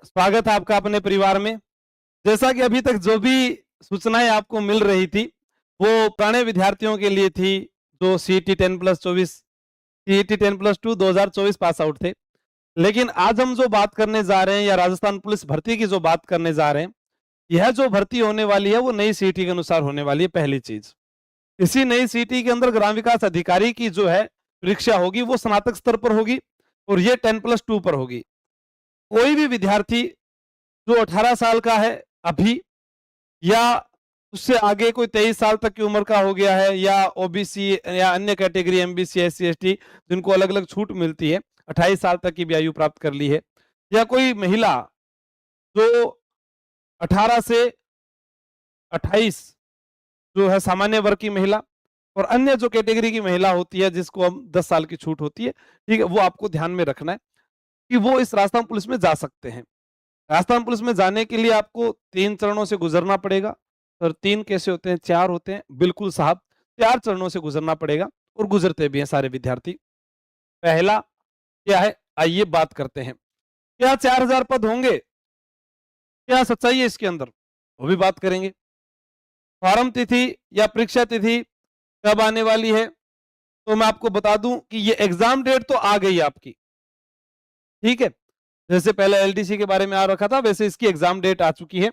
स्वागत है आपका अपने परिवार में। जैसा कि अभी तक जो भी सूचनाएं आपको मिल रही थी वो पुराने विद्यार्थियों के लिए थी जो सीईटी 10+24 सीईटी 10+2 2024 पास आउट थे। लेकिन आज हम जो बात करने जा रहे हैं या राजस्थान पुलिस भर्ती की जो बात करने जा रहे हैं, यह जो भर्ती होने वाली है वो नई सीईटी के अनुसार होने वाली है। पहली चीज, इसी नई सीईटी के अंदर ग्राम विकास अधिकारी की जो है परीक्षा होगी वो स्नातक स्तर पर होगी और ये 10+2 पर होगी। कोई भी विद्यार्थी जो 18 साल का है अभी या उससे आगे कोई 23 साल तक की उम्र का हो गया है या ओबीसी या अन्य कैटेगरी एमबीसी एससी एसटी जिनको अलग अलग छूट मिलती है, 28 साल तक की भी आयु प्राप्त कर ली है, या कोई महिला जो 18 से 28 जो है सामान्य वर्ग की महिला, और अन्य जो कैटेगरी की महिला होती है जिसको हम 10 साल की छूट होती है, ठीक है, वो आपको ध्यान में रखना है कि वो इस राजस्थान पुलिस में जा सकते हैं। राजस्थान पुलिस में जाने के लिए आपको 3 चरणों से गुजरना पड़ेगा। और 3 कैसे होते हैं? 4 होते हैं। बिल्कुल साहब, 4 चरणों से गुजरना पड़ेगा और गुजरते भी हैं सारे विद्यार्थी। पहला क्या है, आइए बात करते हैं। क्या 4000 पद होंगे? क्या सच्चाई है इसके अंदर? वो भी बात करेंगे। फॉर्म तिथि या परीक्षा तिथि कब आने वाली है? तो मैं आपको बता दूं कि ये एग्जाम डेट तो आ गई आपकी, ठीक है। जैसे पहले एलडीसी के बारे में आ रखा था वैसे इसकी एग्जाम डेट आ चुकी है।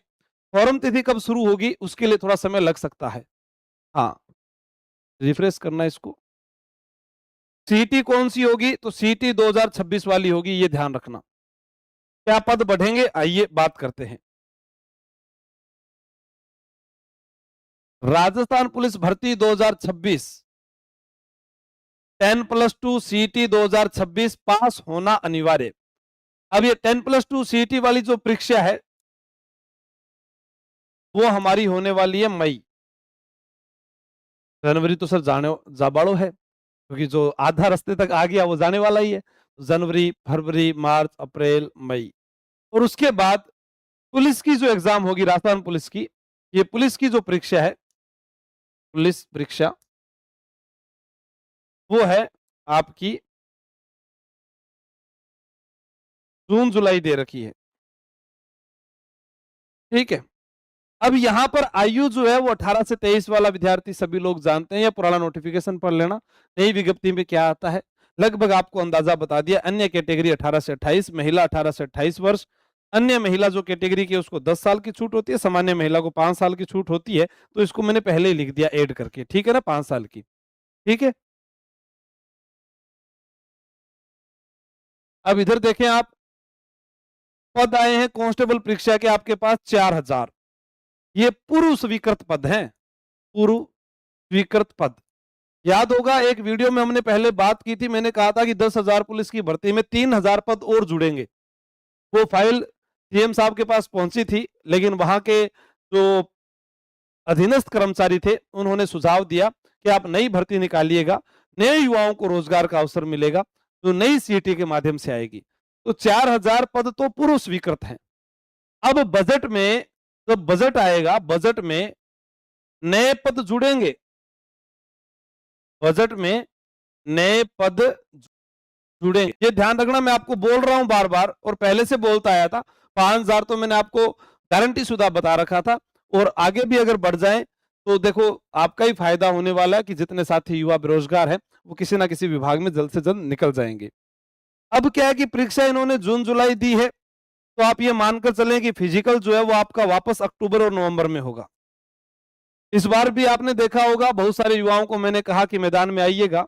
फॉर्म तिथि कब शुरू होगी उसके लिए थोड़ा समय लग सकता है। हाँ, रिफ्रेश करना इसको। सीटी कौन सी होगी? तो सीटी 2026 वाली होगी, ये ध्यान रखना। क्या पद बढ़ेंगे? आइए बात करते हैं। राजस्थान पुलिस भर्ती 2026 10+2 सीटी 2026 पास होना अनिवार्य। अब ये 10+2 सीटी वाली जो परीक्षा है वो हमारी होने वाली है मई। जनवरी तो सर जाने जाबाड़ो है, क्योंकि जो आधा रास्ते तक आ गया वो जाने वाला ही है। जनवरी, फरवरी, मार्च, अप्रैल, मई, और उसके बाद पुलिस की जो एग्जाम होगी राजस्थान पुलिस की, ये पुलिस की जो परीक्षा है, पुलिस परीक्षा वो है आपकी जून जुलाई दे रखी है, ठीक है। अब यहां पर आयु जो है वो 18 से 23 वाला विद्यार्थी सभी लोग जानते हैं, या पुराना नोटिफिकेशन पढ़ लेना नई विज्ञप्ति में क्या आता है। लगभग आपको अंदाजा बता दिया। अन्य कैटेगरी 18 से 28, महिला 18 से 28 वर्ष, अन्य महिला जो कैटेगरी की उसको 10 साल की छूट होती है, सामान्य महिला को 5 साल की छूट होती है। तो इसको मैंने पहले ही लिख दिया ऐड करके, ठीक है ना, 5 साल की, ठीक है। अब इधर देखें आप, पद आए हैं कांस्टेबल परीक्षा के आपके पास 4000। ये पूर्व स्वीकृत पद हैं, पूर्व स्वीकृत पद। याद होगा एक वीडियो में हमने पहले बात की थी, मैंने कहा था कि 10,000 पुलिस की भर्ती में 3,000 पद और जुड़ेंगे। वो फाइल सीएम साहब के पास पहुंची थी, लेकिन वहां के जो अधीनस्थ कर्मचारी थे उन्होंने सुझाव दिया कि आप नई भर्ती निकालिएगा, नए युवाओं को रोजगार का अवसर मिलेगा जो नई सीटी के माध्यम से आएगी। तो 4,000 पद तो पूर्व स्वीकृत हैं। अब बजट में, जब बजट आएगा, बजट में नए पद जुड़ेंगे, बजट में नए पद जुड़ेंगे। ये ध्यान रखना, मैं आपको बोल रहा हूं बार बार और पहले से बोलता आया था। 5,000 तो मैंने आपको गारंटी शुदा बता रखा था, और आगे भी अगर बढ़ जाए तो देखो आपका ही फायदा होने वाला है कि जितने साथी युवा बेरोजगार हैं वो किसी ना किसी विभाग में जल्द से जल्द निकल जाएंगे। अब क्या है कि परीक्षा इन्होंने जून जुलाई दी है, तो आप ये मानकर चलें कि फिजिकल जो है वो आपका वापस अक्टूबर और नवंबर में होगा। इस बार भी आपने देखा होगा बहुत सारे युवाओं को मैंने कहा कि मैदान में आइएगा,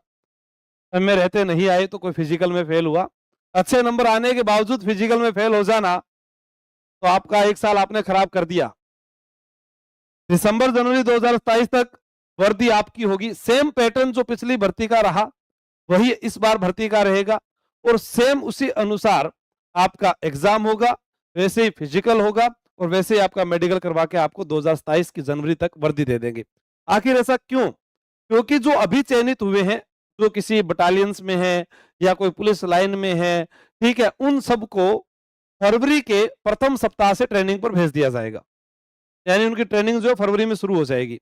में रहते नहीं आए तो कोई फिजिकल में फेल हुआ। अच्छे नंबर आने के बावजूद फिजिकल में फेल हो जाना तो आपका 1 साल आपने खराब कर दिया। दिसंबर जनवरी 2027 तक वर्दी आपकी होगी। सेम पैटर्न जो पिछली भर्ती का रहा वही इस बार भर्ती का रहेगा, और सेम उसी अनुसार आपका एग्जाम होगा, वैसे ही फिजिकल होगा, और वैसे ही आपका मेडिकल करवा के आपको 2027 की जनवरी तक वर्दी दे देंगे। आखिर ऐसा क्यों? क्योंकि जो अभी चयनित हुए हैं, जो किसी बटालियंस में है या कोई पुलिस लाइन में है, ठीक है, उन सबको फरवरी के प्रथम सप्ताह से ट्रेनिंग पर भेज दिया जाएगा। यानी उनकी ट्रेनिंग जो है फरवरी में शुरू हो जाएगी।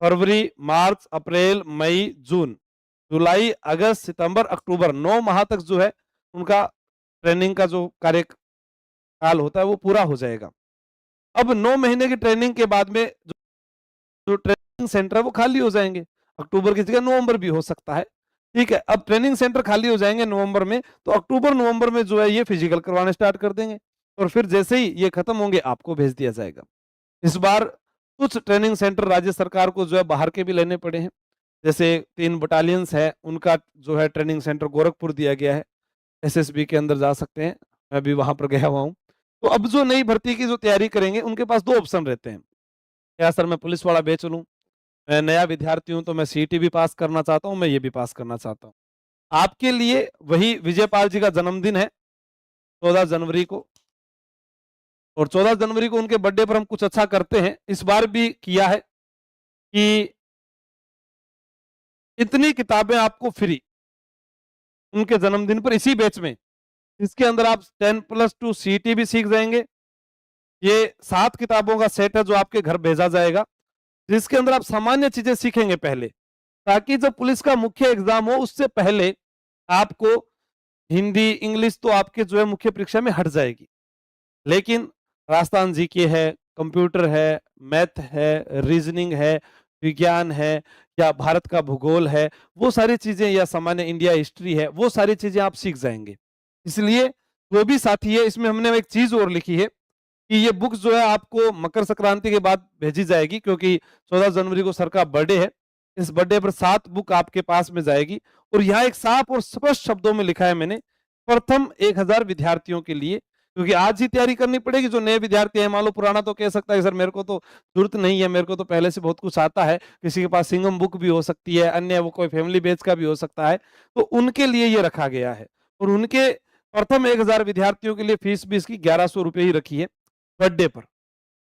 फरवरी, मार्च, अप्रैल, मई, जून, जुलाई, अगस्त, सितंबर, अक्टूबर, 9 माह तक जो है उनका ट्रेनिंग का जो कार्य काल होता है वो पूरा हो जाएगा। अब 9 महीने की ट्रेनिंग के बाद में जो ट्रेनिंग सेंटर है वो खाली हो जाएंगे, अक्टूबर की जगह नवंबर भी हो सकता है। ठीक है, अब ट्रेनिंग सेंटर खाली हो जाएंगे नवंबर में, तो अक्टूबर नवंबर में जो है ये फिजिकल करवाने स्टार्ट कर देंगे, और फिर जैसे ही ये खत्म होंगे आपको भेज दिया जाएगा। इस बार कुछ ट्रेनिंग सेंटर राज्य सरकार को जो है बाहर के भी लेने पड़े हैं, जैसे 3 बटालियंस है उनका जो है ट्रेनिंग सेंटर गोरखपुर दिया गया है, एसएसबी के अंदर जा सकते हैं, मैं भी वहां पर गया हुआ हूँ। तो अब जो नई भर्ती की जो तैयारी करेंगे उनके पास 2 ऑप्शन रहते हैं, क्या सर मैं पुलिस वाला बेच लूं, मैं नया विद्यार्थी हूं तो मैं सीईटी भी पास करना चाहता हूं, मैं ये भी पास करना चाहता हूं। आपके लिए वही विजयपाल जी का जन्मदिन है 14 जनवरी को, और 14 जनवरी को उनके बर्थडे पर हम कुछ अच्छा करते हैं, इस बार भी किया है कि इतनी किताबें आपको फ्री उनके जन्मदिन पर इसी बैच में, इसके अंदर आप 10+2 सीईटी भी सीख जाएंगे। ये 7 किताबों का सेट है जो आपके घर भेजा जाएगा, जिसके अंदर आप सामान्य चीजें सीखेंगे पहले, ताकि जब पुलिस का मुख्य एग्जाम हो उससे पहले आपको हिंदी इंग्लिश तो आपके जो है मुख्य परीक्षा में हट जाएगी, लेकिन राजस्थान जीके है, कंप्यूटर है, मैथ है, रीजनिंग है, विज्ञान है, या भारत का भूगोल है, वो सारी चीजें, या सामान्य इंडिया हिस्ट्री है, वो सारी चीजें आप सीख जाएंगे। इसलिए जो भी साथी है, इसमें हमने एक चीज और लिखी है कि ये बुक जो है आपको मकर संक्रांति के बाद भेजी जाएगी, क्योंकि 14 जनवरी को सर का बर्थडे है, इस बर्थडे पर 7 बुक आपके पास में जाएगी। और यहाँ एक साफ और स्पष्ट शब्दों में लिखा है मैंने, प्रथम 1000 विद्यार्थियों के लिए, क्योंकि आज ही तैयारी करनी पड़ेगी। जो नए विद्यार्थी है, मान लो पुराना तो कह सकता है सर मेरे को तो जरूरत नहीं है, मेरे को तो पहले से बहुत कुछ आता है, किसी के पास सिंगम बुक भी हो सकती है, अन्य वो कोई फैमिली बेच का भी हो सकता है, तो उनके लिए ये रखा गया है। और उनके प्रथम 1000 विद्यार्थियों के लिए फीस भी इसकी 1100 रुपये ही रखी है बर्थडे पर।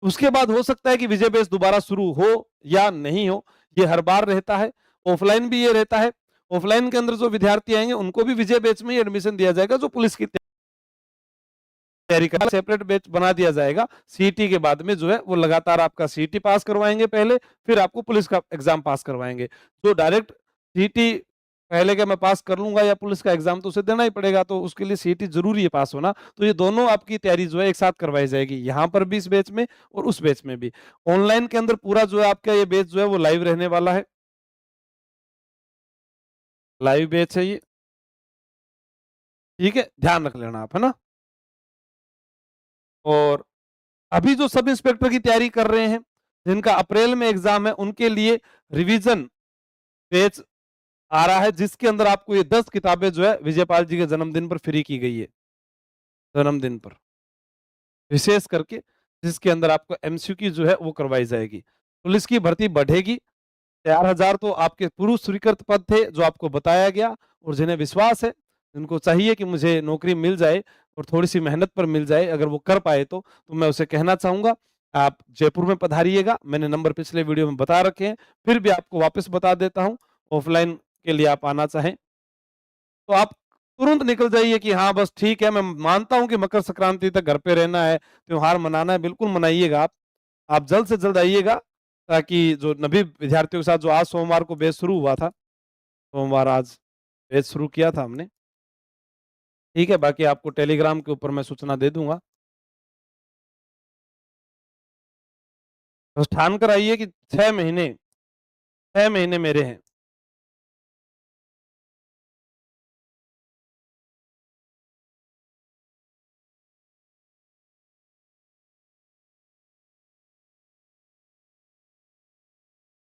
उसके बाद हो सकता है कि विजय बेस दोबारा शुरू हो या नहीं हो, ये हर बार रहता है। ऑफलाइन भी ये रहता है, ऑफलाइन के अंदर जो विद्यार्थी आएंगे उनको भी विजय बेच में ही एडमिशन दिया जाएगा, जो पुलिस की तैयारी कर सेपरेट बैच बना दिया जाएगा। सीईटी के बाद में जो है वो लगातार आपका सीईटी पास करवाएंगे पहले, फिर आपको पुलिस का एग्जाम पास करवाएंगे। जो डायरेक्ट सीईटी पहले का मैं पास कर लूंगा या पुलिस का एग्जाम तो उसे देना ही पड़ेगा, तो उसके लिए सीईटी जरूरी है पास होना, तो ये दोनों आपकी तैयारी जो है एक साथ करवाई जाएगी, यहाँ पर भी इस बैच में और उस बैच में भी। ऑनलाइन के अंदर पूरा जो है आपका ये बैच जो है वो लाइव रहने वाला है, लाइव बैच है ये, ठीक है, ध्यान रख लेना आप, है ना। और अभी जो सब इंस्पेक्टर की तैयारी कर रहे हैं, जिनका अप्रैल में एग्जाम है, उनके लिए रिवीजन पेज आ रहा है, जिसके अंदर आपको ये 10 किताबें जो है विजयपाल जी के जन्मदिन पर फ्री की गई है, जन्मदिन पर विशेष करके, जिसके अंदर आपको एमसीक्यू जो है वो करवाई जाएगी। पुलिस की भर्ती बढ़ेगी, 4000 तो आपके पुरुष स्वीकृत पद थे जो आपको बताया गया, और जिन्हें विश्वास है, जिनको चाहिए कि मुझे नौकरी मिल जाए और थोड़ी सी मेहनत पर मिल जाए, अगर वो कर पाए तो मैं उसे कहना चाहूंगा आप जयपुर में पधारिएगा। मैंने नंबर पिछले वीडियो में बता रखे हैं, फिर भी आपको वापस बता देता हूँ। ऑफलाइन के लिए आप आना चाहें तो आप तुरंत निकल जाइए कि हाँ बस ठीक है, मैं मानता हूं कि मकर संक्रांति तक घर पे रहना है, त्योहार मनाना है, बिल्कुल मनाइएगा आप जल्द से जल्द आइएगा, ताकि जो नवी विद्यार्थियों के साथ जो आज सोमवार को बैच शुरू हुआ था, सोमवार आज बैच शुरू किया था हमने, ठीक है, बाकी आपको टेलीग्राम के ऊपर मैं सूचना दे दूंगा। बस ठान कर आइए कि 6 महीने, 6 महीने मेरे हैं।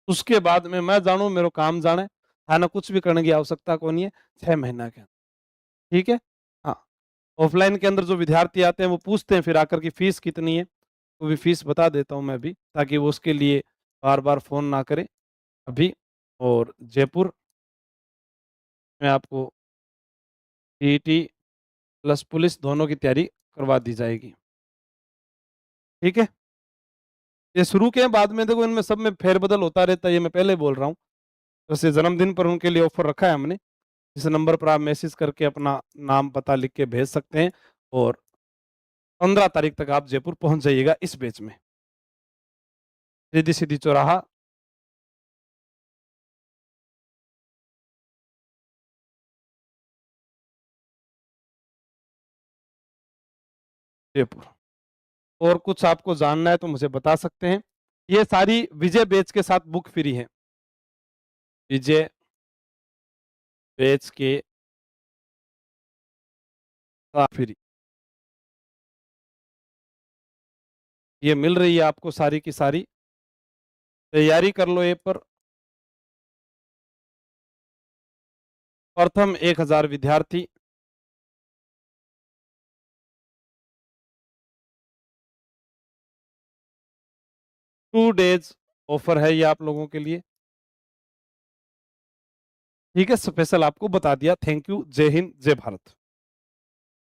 उसके बाद में मैं जानू मेरो काम जाने, थाना कुछ भी करने की आवश्यकता को नहीं है, 6 महीना के, ठीक है। हाँ, ऑफलाइन के अंदर जो विद्यार्थी आते हैं वो पूछते हैं फिर आकर की फीस कितनी है, तो भी फीस बता देता हूँ मैं भी, ताकि वो उसके लिए बार बार फोन ना करे अभी। और जयपुर में आपको सीईटी प्लस पुलिस दोनों की तैयारी करवा दी जाएगी, ठीक है। ये शुरू के बाद में देखो इनमें सब में फेरबदल होता रहता है, ये मैं पहले बोल रहा हूँ। जैसे जन्मदिन पर उनके लिए ऑफर रखा है हमने, इस नंबर पर आप मैसेज करके अपना नाम पता लिख के भेज सकते हैं, और 15 तारीख तक आप जयपुर पहुंच जाइएगा इस बैच में, सीधी सीधी चौराहा। जयपुर। और कुछ आपको जानना है तो मुझे बता सकते हैं। ये सारी विजय बैच के साथ बुक फ्री है, विजय बैच के साथ फ्री ये मिल रही है आपको सारी की सारी। तैयारी कर लो ये पर। प्रथम 1000 विद्यार्थी 2 डेज ऑफर है ये आप लोगों के लिए। ठीक है, स्पेशल आपको बता दिया। Thank you. जय हिंद, जय भारत।